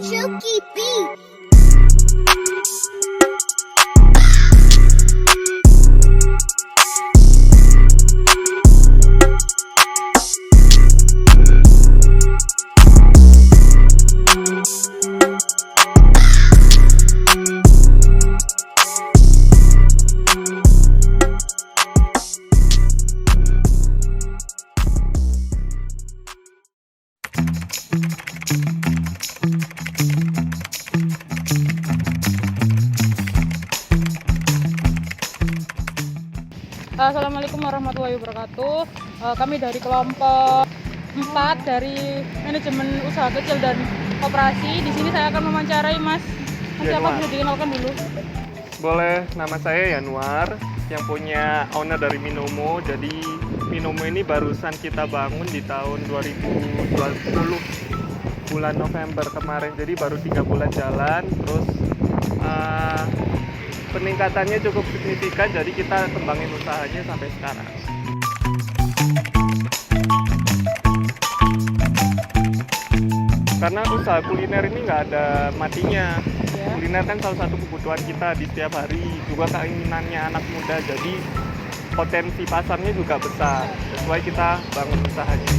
Silky Beat. Assalamualaikum warahmatullahi wabarakatuh. Kami dari kelompok 4 dari manajemen usaha kecil dan koperasi. Di sini saya akan mewawancarai Mas. Siapa bisa dikenalkan dulu? Boleh, nama saya Yanuar yang punya owner dari Minomo. Jadi Minomo ini barusan kita bangun di tahun 2020 bulan November kemarin. Jadi baru 3 bulan jalan. Terus peningkatannya cukup signifikan, jadi kita kembangin usahanya sampai sekarang. Karena usaha kuliner ini nggak ada matinya. Kuliner kan salah satu kebutuhan kita di setiap hari, juga keinginannya anak muda, jadi potensi pasarnya juga besar. Sesuai kita bangun usahanya.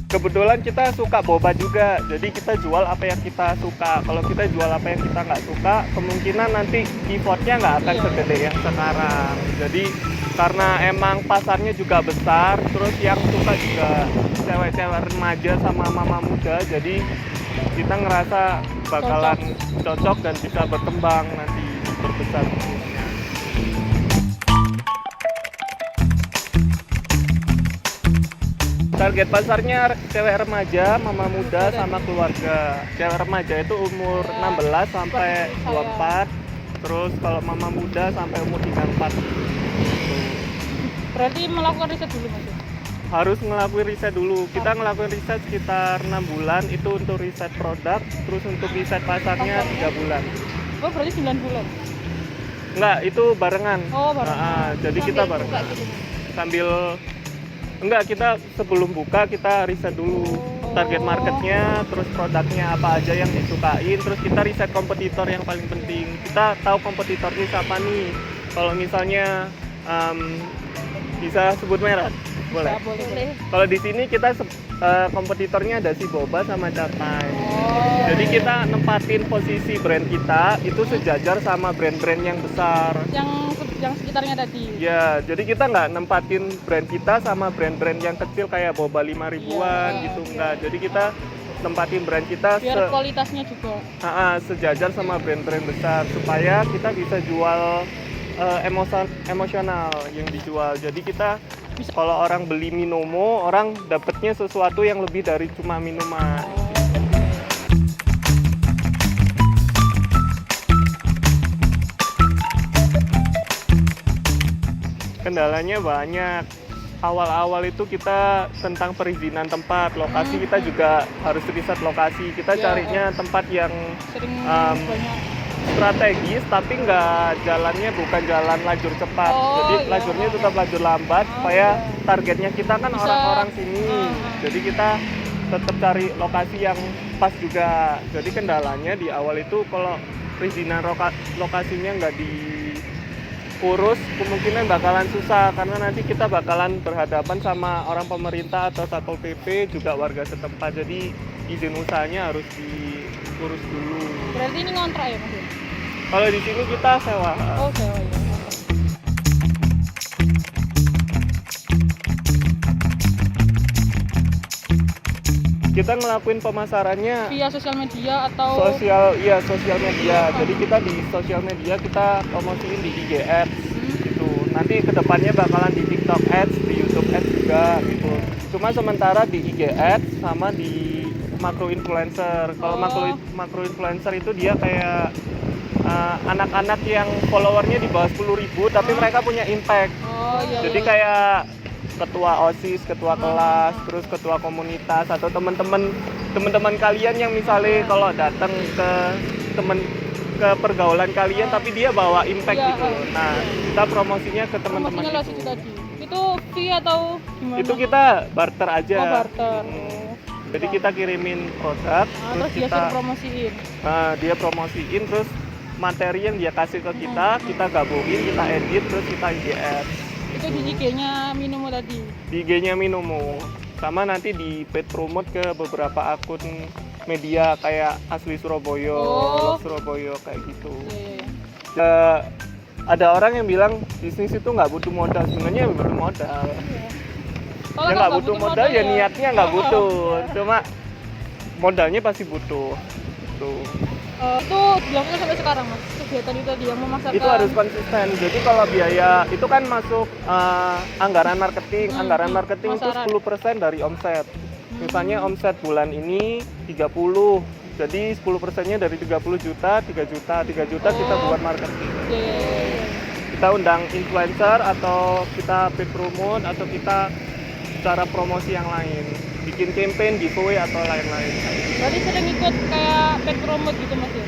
Kebetulan kita suka boba juga, jadi kita jual apa yang kita suka. Kalau kita jual apa yang kita nggak suka, kemungkinan nanti effortnya nggak akan segede yang sekarang. Jadi karena emang pasarnya juga besar, terus yang suka juga cewek-cewek remaja sama mama muda, jadi kita ngerasa bakalan cocok dan bisa berkembang nanti berbesar. Target pasarnya cewek remaja, mama muda, sama keluarga. Cewek remaja itu umur 16 sampai 24. Terus kalau mama muda sampai umur 34. Berarti melakukan riset dulu Mas? Harus ngelakuin riset dulu. Kita ngelakuin riset sekitar 6 bulan, itu untuk riset produk. Terus untuk riset pasarnya 3 bulan. Oh, berarti 9 bulan? Enggak, itu barengan. Oh, barengan. Jadi kita barengan. Sambil enggak, kita sebelum buka kita riset dulu target marketnya, terus produknya apa aja yang disukain, terus kita riset kompetitor yang paling penting. Kita tahu kompetitornya siapa nih. Kalau misalnya bisa sebut merek, boleh. Kalau di sini kita kompetitornya ada si Boba sama Catai. Jadi kita nempatin posisi brand kita itu sejajar sama brand-brand yang besar. Yang sekitarnya tadi. Ya, jadi kita nggak nempatin brand kita sama brand-brand yang kecil kayak Boba 5 ribuan gitu, enggak. Jadi kita nempatin brand kita biar kualitasnya juga sejajar sama brand-brand besar supaya kita bisa jual emosional yang dijual. Jadi kita kalau orang beli Minomo, orang dapatnya sesuatu yang lebih dari cuma minuman. Kendalanya banyak. Awal-awal itu kita tentang perizinan tempat, lokasi kita juga harus riset lokasi. Kita carinya tempat yang strategis, tapi nggak jalannya bukan jalan lajur cepat. Jadi lajurnya tetap lajur lambat, supaya targetnya kita kan orang-orang sini. Jadi kita tetap cari lokasi yang pas juga. Jadi kendalanya di awal itu kalau perizinan lokasinya nggak diurus, kemungkinan bakalan susah karena nanti kita bakalan berhadapan sama orang pemerintah atau Satpol PP, juga warga setempat. Jadi izin usahanya harus diurus dulu. Berarti ini ngontrak ya Mas? Kalau di sini kita sewa. Oh, sewa ya. Kita ngelakuin pemasarannya via sosial media atau sosial media. Jadi kita di sosial media kita promosiin di IG Ads gitu. Nanti kedepannya bakalan di TikTok Ads, di YouTube Ads juga gitu. Cuma sementara di IG Ads sama di macro influencer. Kalau macro influencer itu dia kayak anak-anak yang followernya di bawah 10.000 tapi mereka punya impact. Jadi kayak ketua OSIS, ketua kelas, terus ketua komunitas atau teman-teman kalian yang misalnya kalau datang ke ke pergaulan kalian tapi dia bawa impact Iya, gitu loh. Nah, kita promosinya ke teman-teman Promosinya lewat itu. situ tadi. Itu fee atau gimana? Itu kita barter aja. Oh, barter. Jadi kita kirimin produk, Terus dia suruh promosiin. dia promosiin, terus materi yang dia kasih ke kita gabungin, kita edit, terus kita IGS. Itu di IG-nya Minomo tadi. Di IG-nya Minomo. Sama nanti di paid promote ke beberapa akun media kayak Asli Surabaya, Love Surabaya kayak gitu. Iya. Ada orang yang bilang bisnis itu nggak butuh modal, sebenarnya butuh modal. Kalau Ya nggak butuh modal ya niatnya nggak butuh, cuma modalnya pasti butuh. Tuh. Itu dilakukan sampai sekarang mas, kegiatan itu tadi yang memasarkan. Itu harus konsisten. Jadi kalau biaya itu kan masuk anggaran marketing. Anggaran marketing itu 10% dari omset. Misalnya omset bulan ini 30. Jadi 10%-nya dari 30 juta, 3 juta kita buat marketing. Kita undang influencer atau kita paid promote atau kita cara promosi yang lain. Bikin campaign, giveaway atau lain-lain. Berarti sering ikut kayak paid promote gitu mas ya?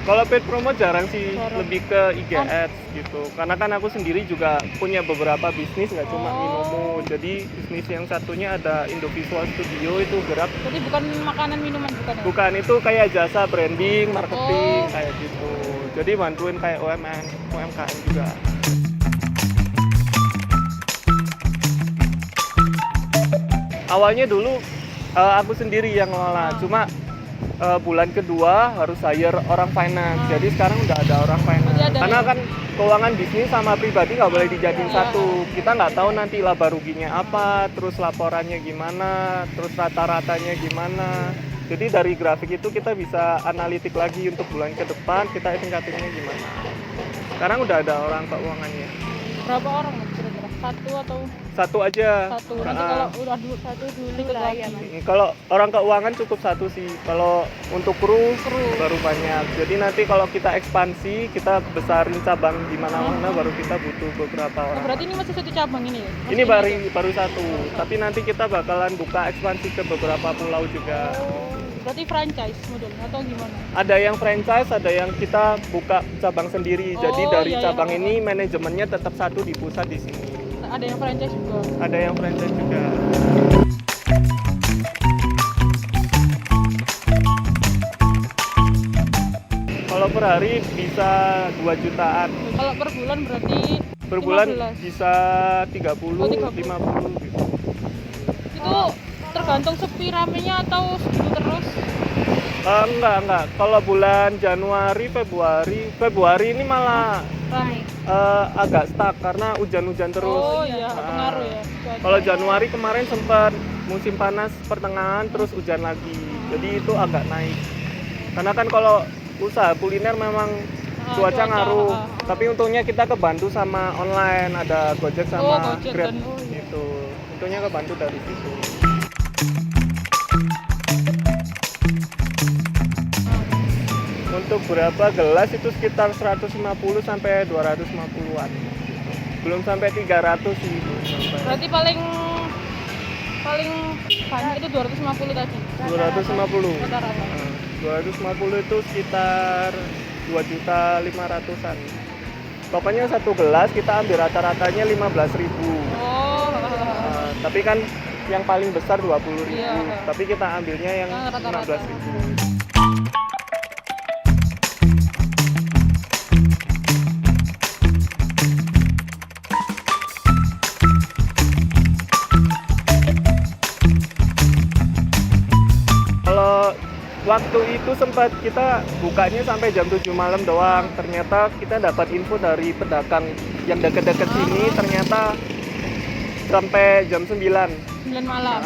Kalau paid promote jarang sih, lebih ke IG Ads gitu. Karena kan aku sendiri juga punya beberapa bisnis, nggak cuma Minomo. Jadi bisnis yang satunya ada Indovisual Studio, itu gerak. Jadi bukan makanan minuman bukan ya? Bukan, itu kayak jasa branding, marketing, kayak gitu. Jadi bantuin kayak UMKM juga. Awalnya dulu aku sendiri yang ngelola, cuma bulan kedua harus hire orang finance. Jadi sekarang udah ada orang finance. Karena kan keuangan bisnis sama pribadi nggak boleh dijadiin satu. Kita nggak tahu nanti laba ruginya apa, terus laporannya gimana, terus rata-ratanya gimana. Jadi dari grafik itu kita bisa analitik lagi untuk bulan ke depan, kita tingkatinnya gimana. Sekarang udah ada orang keuangannya. Berapa orang mas kira-kira? Satu atau? Satu aja. Satu. Nanti kalau udah satu dulu lah ya mas. Kalau orang keuangan cukup satu sih. Kalau untuk kru baru banyak. Jadi nanti kalau kita ekspansi, kita besarin cabang di mana-mana, baru kita butuh beberapa orang. Berarti ini masih satu cabang ini ya? Ini baru satu. Tapi nanti kita bakalan buka ekspansi ke beberapa pulau juga. Berarti franchise modelnya atau gimana? Ada yang franchise, ada yang kita buka cabang sendiri. Jadi dari cabang ini manajemennya tetap satu di pusat di sini. Ada yang franchise juga? Ada yang franchise juga. Kalau per hari bisa 2 jutaan. Kalau per bulan berarti? Per bulan 15. bisa 30, 50 gitu. Itu tergantung sepi ramenya atau segitu terus? Enggak. Kalau bulan Januari, Februari ini malah Rame. agak stuck karena hujan-hujan terus. Oh iya, pengaruh ya. Kalau Januari kemarin sempat musim panas pertengahan terus hujan lagi. Jadi itu agak naik. Karena kan kalau usaha kuliner memang cuaca ngaruh. Tapi untungnya kita kebantu sama online, ada Gojek sama Grab gitu. Untungnya kebantu dari situ. Untuk berapa gelas itu sekitar 150 sampai 250-an. Belum sampai 300 sih. Berarti paling banyak itu 250 tadi. 250. Rata-rata. 250 itu sekitar 2.500.000-an. Pokoknya satu gelas kita ambil rata-ratanya 15.000. Tapi kan yang paling besar 20.000. Tapi kita ambilnya yang 15.000. Waktu itu sempat kita bukanya sampai jam 7 malam doang. Ternyata kita dapat info dari pedagang yang deket-deket sini, ternyata sampai jam 9 malam.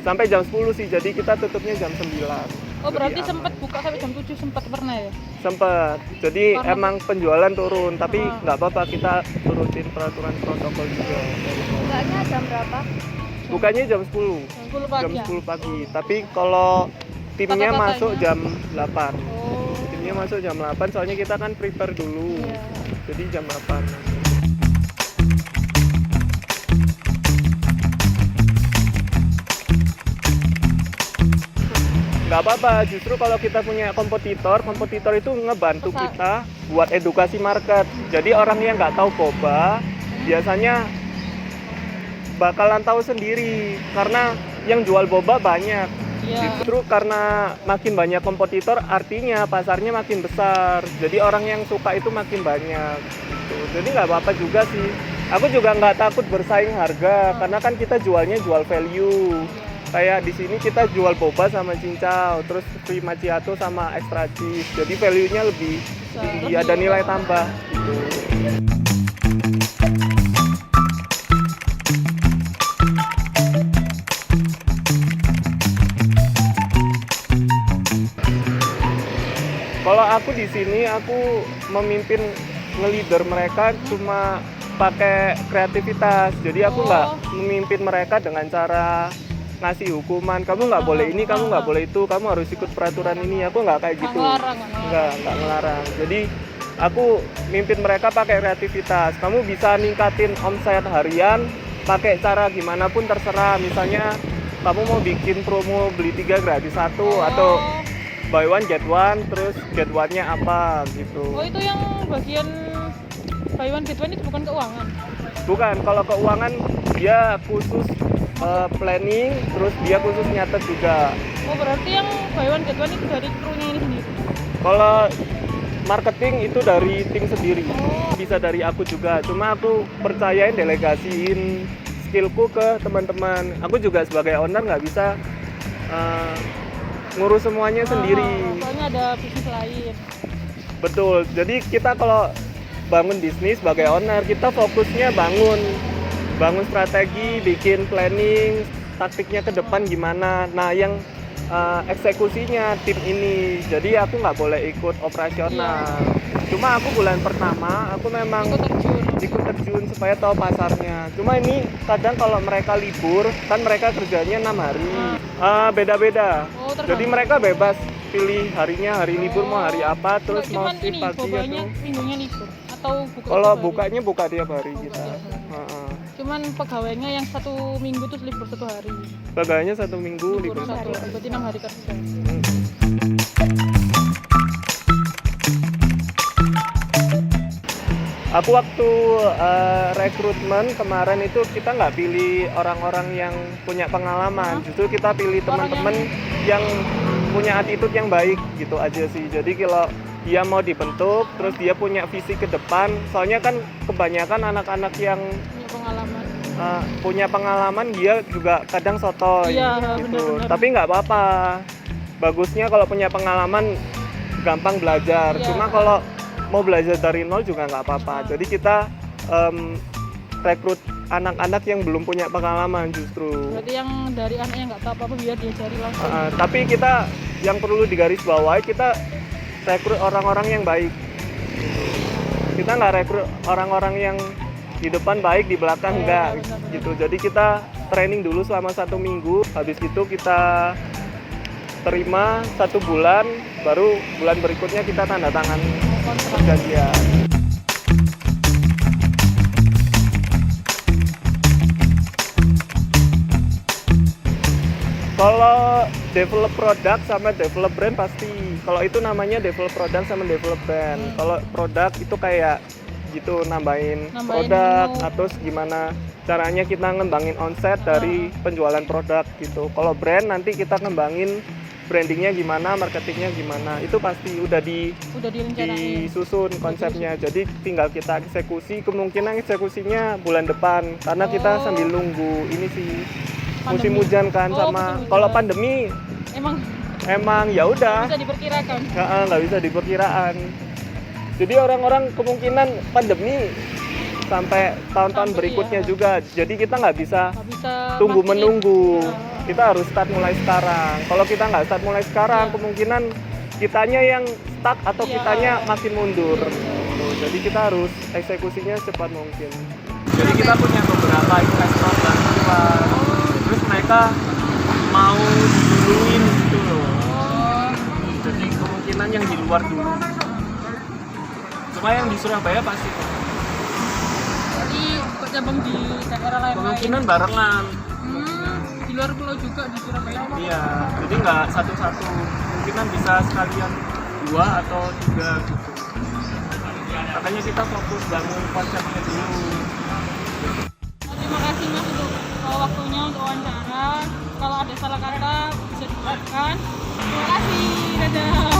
Sampai jam 10 sih, jadi kita tutupnya jam 9. Oh berarti sempat buka sampai jam 7, sempat pernah ya? Sempat, jadi emang penjualan turun, tapi nggak apa-apa, kita turutin peraturan protokol juga. Bukanya jam berapa? Bukanya jam 10. Jam 10 pagi. Tapi kalau timnya masuk jam 8. Timnya masuk jam 8, soalnya kita kan prepare dulu. Jadi jam 8. nggak apa-apa. Justru kalau kita punya kompetitor itu ngebantu kita buat edukasi market. Jadi orang yang nggak tahu boba biasanya bakalan tahu sendiri karena yang jual boba banyak. Justru karena makin banyak kompetitor artinya pasarnya makin besar. Jadi orang yang suka itu makin banyak. Gitu. Jadi nggak apa-apa juga sih. Aku juga nggak takut bersaing harga karena kan kita jualnya jual value. Kayak di sini kita jual boba sama cincau, terus free macchiato sama extra cheese. Jadi value-nya lebih tinggi, ada nilai tambah. Gitu. Kalau aku di sini, aku memimpin nge-leader mereka cuma pakai kreativitas. Jadi aku nggak memimpin mereka dengan cara ngasih hukuman, kamu nggak boleh ini, kamu nggak boleh itu, kamu harus ikut peraturan ini. Aku nggak kayak gitu, nggak ngelarang. Jadi aku mimpin mereka pakai kreativitas. Kamu bisa ningkatin omset harian pakai cara gimana pun terserah. Misalnya kamu mau bikin promo beli 3 gratis 1 atau buy one get one, terus get one-nya apa gitu. Oh, itu yang bagian buy one get one itu bukan keuangan? Bukan, kalau keuangan dia khusus planning, terus dia khusus nyatet juga. Oh, berarti yang buy one get one itu dari krunya ini sendiri? Kalau marketing itu dari tim sendiri, bisa dari aku juga. Cuma aku percayain, delegasiin skillku ke teman-teman. Aku juga sebagai owner nggak bisa ngurus semuanya sendiri. Soalnya ada bisnis lain. Betul, jadi kita kalau bangun bisnis sebagai owner, kita fokusnya bangun strategi, bikin planning, taktiknya ke depan gimana. Nah, yang eksekusinya tim ini. Jadi aku nggak boleh ikut operasional. Cuma aku bulan pertama, aku memang ikut terjun supaya tahu pasarnya. Cuma ini kadang kalau mereka libur, kan mereka kerjanya 6 hari. Beda-beda. Jadi mereka bebas pilih harinya, hari libur mau hari apa, terus mau shift pagi atau minggunya libur atau buka. Kalau bukanya buka tiap hari kita. Cuman pegawainya yang 1 minggu terus libur 1 hari. Pegawainya 1 minggu libur 1 hari. Berarti 6 hari kerja. Aku waktu rekrutmen kemarin itu kita nggak pilih orang-orang yang punya pengalaman, justru kita pilih teman-teman yang punya attitude yang baik gitu aja sih. Jadi kalau dia mau dibentuk, terus dia punya visi ke depan, soalnya kan kebanyakan anak-anak yang punya pengalaman dia juga kadang sotoy gitu. Bener. Tapi nggak apa-apa, bagusnya kalau punya pengalaman gampang belajar. Cuma kalau mau belajar dari nol juga nggak apa-apa. Jadi kita rekrut anak-anak yang belum punya pengalaman justru. Berarti yang dari anak yang nggak tahu apa-apa biar diajari langsung. Tapi kita yang perlu digarisbawahi, kita rekrut orang-orang yang baik. Kita nggak rekrut orang-orang yang di depan baik, di belakang enggak gitu. Jadi kita training dulu selama 1 minggu, habis itu kita terima 1 bulan, baru bulan berikutnya kita tanda tangan perjanjian. Kalau develop produk sama develop brand pasti. Kalau itu namanya develop produk sama develop brand. Kalau produk itu kayak gitu nambahin produk atau gimana caranya kita ngembangin omset dari penjualan produk gitu. Kalau brand nanti kita ngembangin brandingnya gimana, marketingnya gimana, itu pasti udah disusun konsepnya. Jadi tinggal kita eksekusi, kemungkinan eksekusinya bulan depan karena kita sambil nunggu ini sih musim hujan kan sama kalau pandemi emang ya udah bisa diperkirakan. Nggak bisa diperkiraan. Jadi orang-orang kemungkinan pandemi sampai tahun-tahun berikutnya juga. Jadi kita nggak bisa tunggu menunggu. Kita harus start mulai sekarang. Kalau kita nggak start mulai sekarang, kemungkinan kitanya yang stuck atau kitanya makin mundur. Jadi kita harus eksekusinya secepat mungkin. Jadi kita punya beberapa investor dan luar. Terus mereka mau duluin gitu loh. Jadi kemungkinan yang di luar dulu. Cuma yang di Surabaya pasti. Jadi cabang di daerah lain. Kemungkinan barengan. di luar pulau juga di Surabaya. Iya, jadi nggak satu-satu, mungkin kan bisa sekalian 2 atau 3 gitu. Makanya kita fokus bangun konsepnya dulu. Terima kasih Mas untuk waktunya untuk wawancara. Kalau ada salah kata bisa dimaafkan. Terima kasih. Dadah.